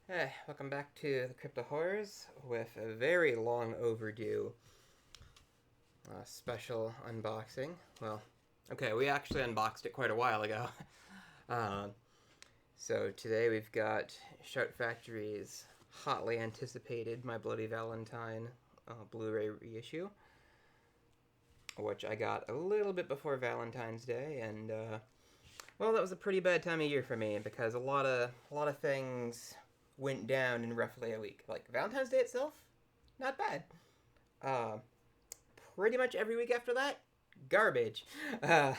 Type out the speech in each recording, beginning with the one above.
Hey, welcome back to the Crypto Horrors with a very long overdue special unboxing. Well, okay, we actually unboxed it quite a while ago. uh, so today we've got Shout Factory's hotly anticipated My Bloody Valentine Blu-ray reissue, which I got a little bit before Valentine's Day, and well, that was a pretty bad time of year for me because a lot of things went down in roughly a week. Like Valentine's Day itself, not bad. Uh, Pretty much every week after that, garbage. Uh,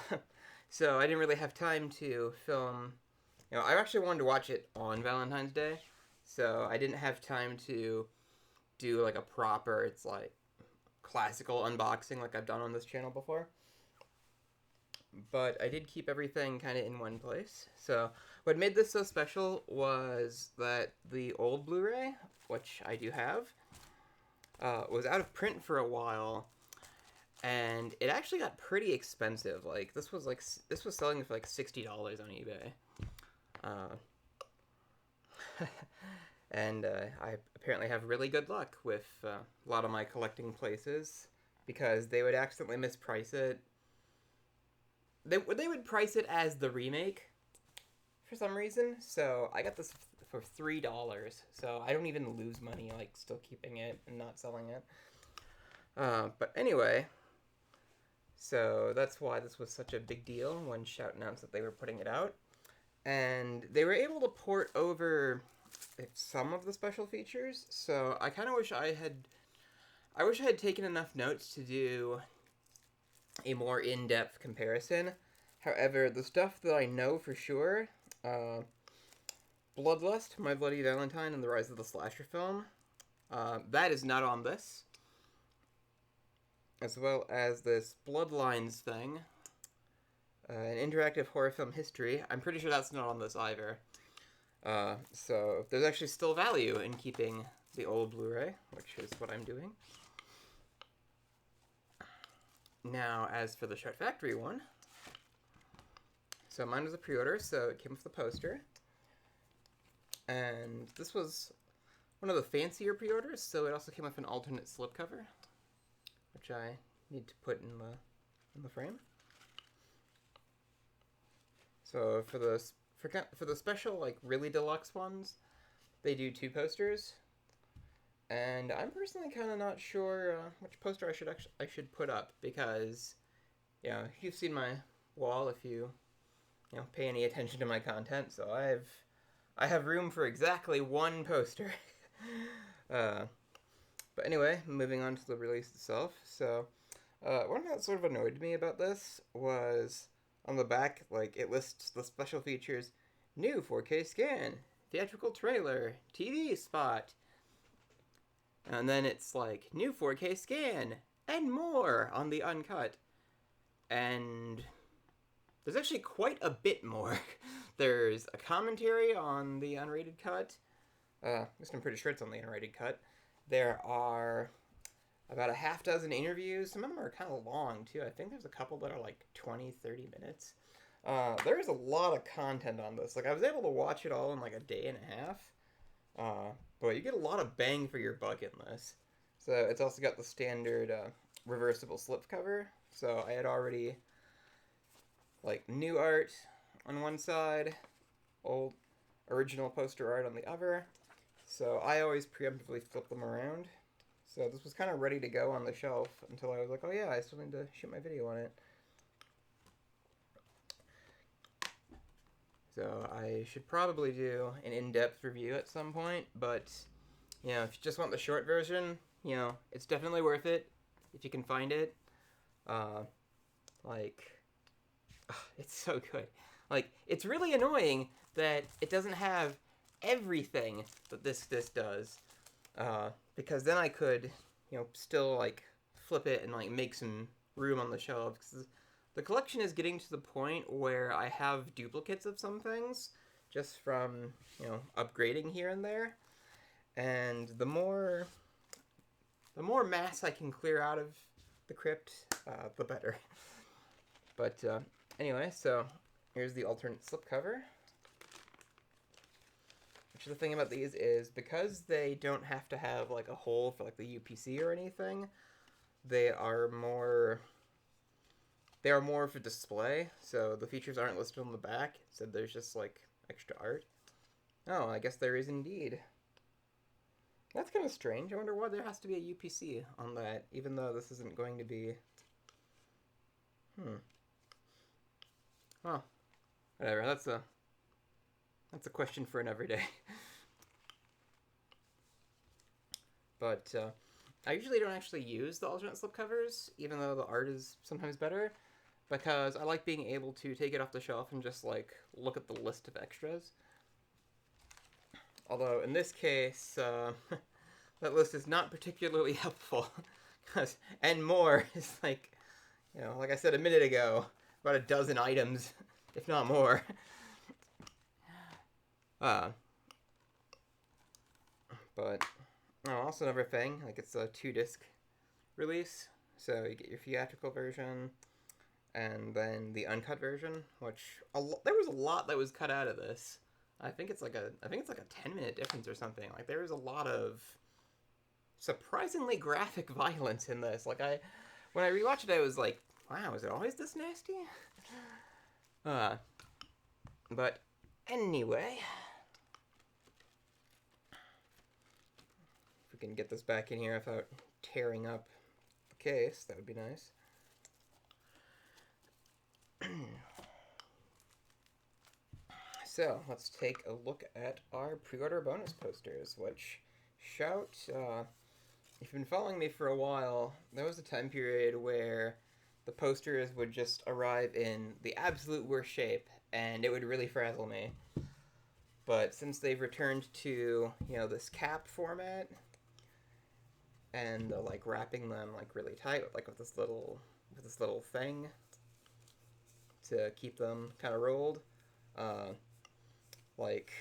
so I didn't really have time to film. I actually wanted to watch it on Valentine's Day, so I didn't have time to do like a proper, it's like classical unboxing like I've done on this channel before. But I did keep everything kind of in one place. So what made this so special was that the old Blu-ray, which I do have, was out of print for a while, and it actually got pretty expensive. Like this was selling for like $60 on eBay, uh, and I apparently have really good luck with a lot of my collecting places because they would accidentally misprice it. They would price it as the remake for some reason. So I got this for $3. So I don't even lose money like still keeping it and not selling it. But anyway, so that's why this was such a big deal when Shout announced that they were putting it out, and they were able to port over some of the special features. So I kind of wish I wish I had taken enough notes to do a more in-depth comparison. However, the stuff that I know for sure, uh, Bloodlust, My Bloody Valentine, and the Rise of the Slasher Film, that is not on this, as well as this Bloodlines thing, an interactive horror film history. I'm pretty sure that's not on this either. So there's actually still value in keeping the old Blu-ray, which is what I'm doing. Now, as for the Shout Factory one, so mine was a pre-order, so it came with the poster. And this was one of the fancier pre-orders, so it also came with an alternate slipcover, which I need to put in the frame. So for the special like really deluxe ones, they do two posters, and I'm personally kind of not sure which poster I should put up because you've seen my wall if you pay any attention to my content, so I have room for exactly one poster. uh, but anyway, moving on to the release itself. So one thing that sort of annoyed me about this was on the back, like it lists the special features: new 4K scan, theatrical trailer, TV spot, and then it's like new 4K scan and more on the uncut. And there's actually quite a bit more. There's a commentary on the unrated cut. At least I'm pretty sure it's on the unrated cut. There are about a half dozen interviews. Some of them are kind of long, too. I think there's a couple that are like 20, 30 minutes. There's a lot of content on this. Like, I was able to watch it all in like a day and a half. But you get a lot of bang for your buck in this. So it's also got the standard reversible slipcover. So I had already like new art on one side, old original poster art on the other. So I always preemptively flip them around. So this was kind of ready to go on the shelf until I was like, oh yeah, I still need to shoot my video on it. So I should probably do an in-depth review at some point, but if you just want the short version, it's definitely worth it if you can find it. Like, it's so good. Like, it's really annoying that it doesn't have everything that this does. Because then I could, still like flip it and like make some room on the shelves. Because the collection is getting to the point where I have duplicates of some things just from upgrading here and there, and the more mass I can clear out of the crypt, the better. But anyway, so here's the alternate slipcover. Which the thing about these is, because they don't have to have like a hole for like the UPC or anything, they are more for display, so the features aren't listed on the back, so there's just like extra art. Oh, I guess there is indeed. That's kind of strange. I wonder why there has to be a UPC on that, even though this isn't going to be... Well, whatever, that's a question for another day. But I usually don't actually use the alternate slipcovers, even though the art is sometimes better, because I like being able to take it off the shelf and just like look at the list of extras. Although in this case, that list is not particularly helpful, because and more is like, you know, like I said a minute ago, about a dozen items, if not more. But also another thing, like it's a 2-disc release, so you get your theatrical version and then the uncut version, which there was a lot that was cut out of this. I think it's like a 10-minute difference or something. Like there was a lot of surprisingly graphic violence in this. Like when I rewatched it, I was like, wow, is it always this nasty? But anyway, if we can get this back in here without tearing up the case, that would be nice. So let's take a look at our pre-order bonus posters, which shout, if you've been following me for a while, there was a time period where the posters would just arrive in the absolute worst shape, and it would really frazzle me. But since they've returned to, you know, this cap format, and like wrapping them like really tight, like with this little thing to keep them kind of rolled, like,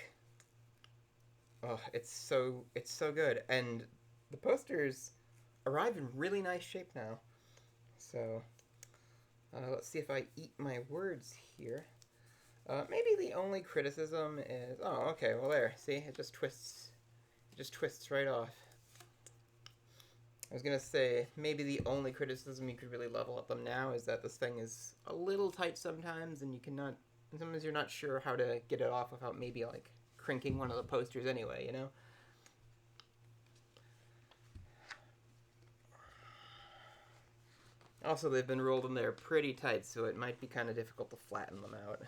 oh, it's so good, and the posters arrive in really nice shape now. So let's see if I eat my words here. Maybe the only criticism is, oh, okay, well there, see, it just twists right off. I was gonna say, maybe the only criticism you could really level at them now is that this thing is a little tight sometimes, and sometimes you're not sure how to get it off without maybe like crinking one of the posters anyway, you know? Also, they've been rolled in there pretty tight, so it might be kind of difficult to flatten them out.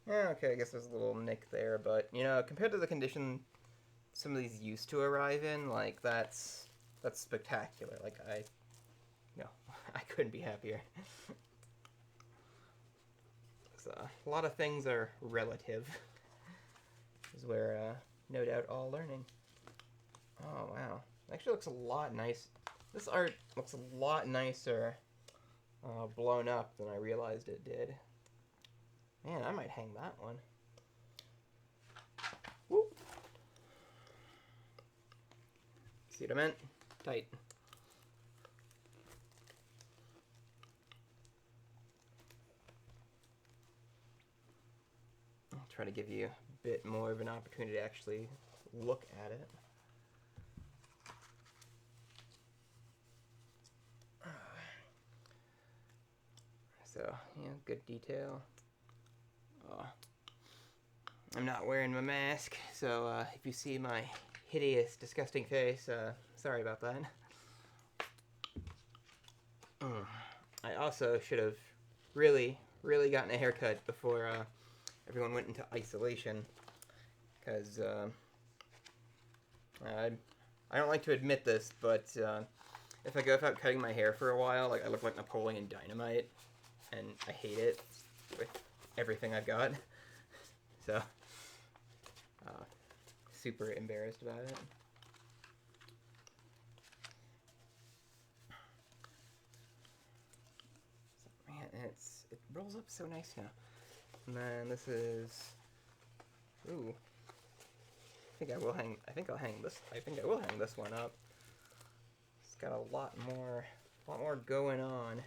Yeah, okay, I guess there's a little nick there, but, you know, compared to the condition some of these used to arrive in, like, that's spectacular. Like, I couldn't be happier. So, a lot of things are relative, is where, no doubt, all learning. Oh, wow. It actually looks a lot nice. This art looks a lot nicer blown up than I realized it did. Man, I might hang that one. Whoop. See what I meant? Tight. I'll try to give you a bit more of an opportunity to actually look at it. So, yeah, good detail. I'm not wearing my mask, so if you see my hideous, disgusting face, sorry about that. I also should have really gotten a haircut before everyone went into isolation, because I don't like to admit this, but if I go without cutting my hair for a while, like I look like Napoleon Dynamite, and I hate it with everything I've got. So, super embarrassed about it. So, man, it rolls up so nice now. And then this is, ooh, I think I will hang this one up. It's got a lot more going on.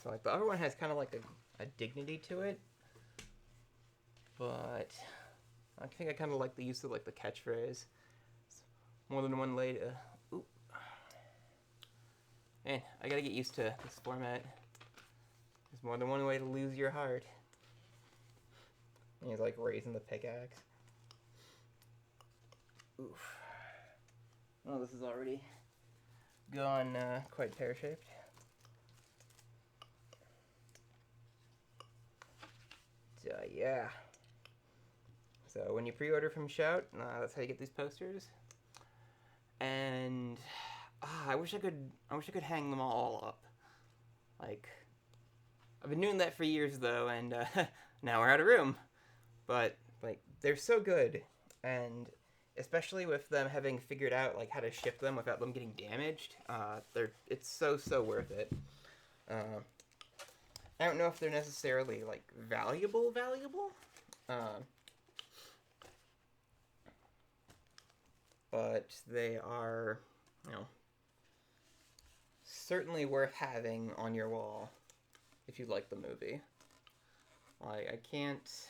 So like the other one has kind of like a dignity to it, but I think I kind of like the use of like the catchphrase. More than one way to... Ooh. Man, I gotta get used to this format. There's more than one way to lose your heart. And he's like raising the pickaxe. Oof. Oh, this is already gone quite pear-shaped. So, yeah. So, when you pre-order from Shout, that's how you get these posters. And I wish I could hang them all up. Like, I've been doing that for years though, and now we're out of room. But like, they're so good, and especially with them having figured out like how to ship them without them getting damaged, it's so worth it. I don't know if they're necessarily like valuable, but they are, certainly worth having on your wall if you like the movie. Like, I can't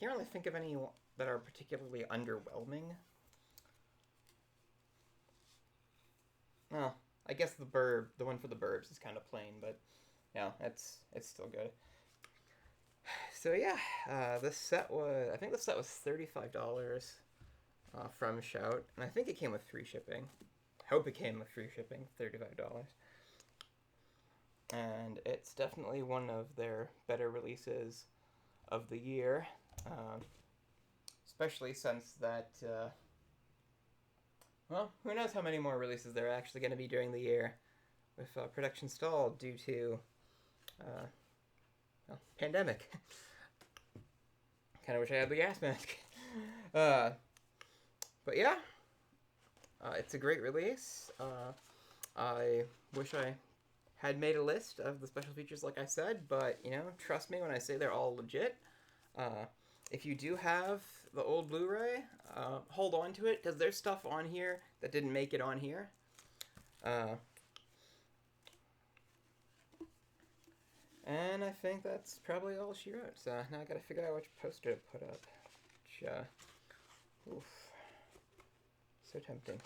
really think of any that are particularly underwhelming. Well, I guess the one for the Burbs is kind of plain, but it's still good. So yeah, I think the set was $35 from Shout, and I think it came with free shipping. I hope it came with free shipping, $35. And it's definitely one of their better releases of the year, especially since that, well, who knows how many more releases there are actually going to be during the year, with production stalled due to pandemic. Kind of wish I had the gas mask. But yeah, it's a great release. I wish I had made a list of the special features like I said, but, trust me when I say they're all legit. If you do have the old Blu-ray, hold on to it, because there's stuff on here that didn't make it on here. And I think that's probably all she wrote, so now I gotta figure out which poster to put up. Which, oof. So tempting.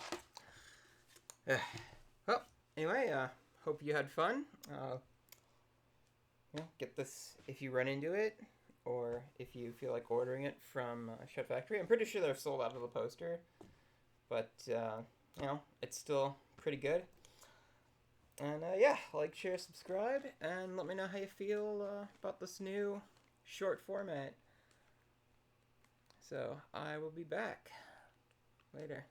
Well, anyway, hope you had fun. Get this if you run into it, or if you feel like ordering it from Shout Factory. I'm pretty sure they're sold out of the poster, but it's still pretty good. And yeah, like, share, subscribe, and let me know how you feel about this new short format. So I will be back later.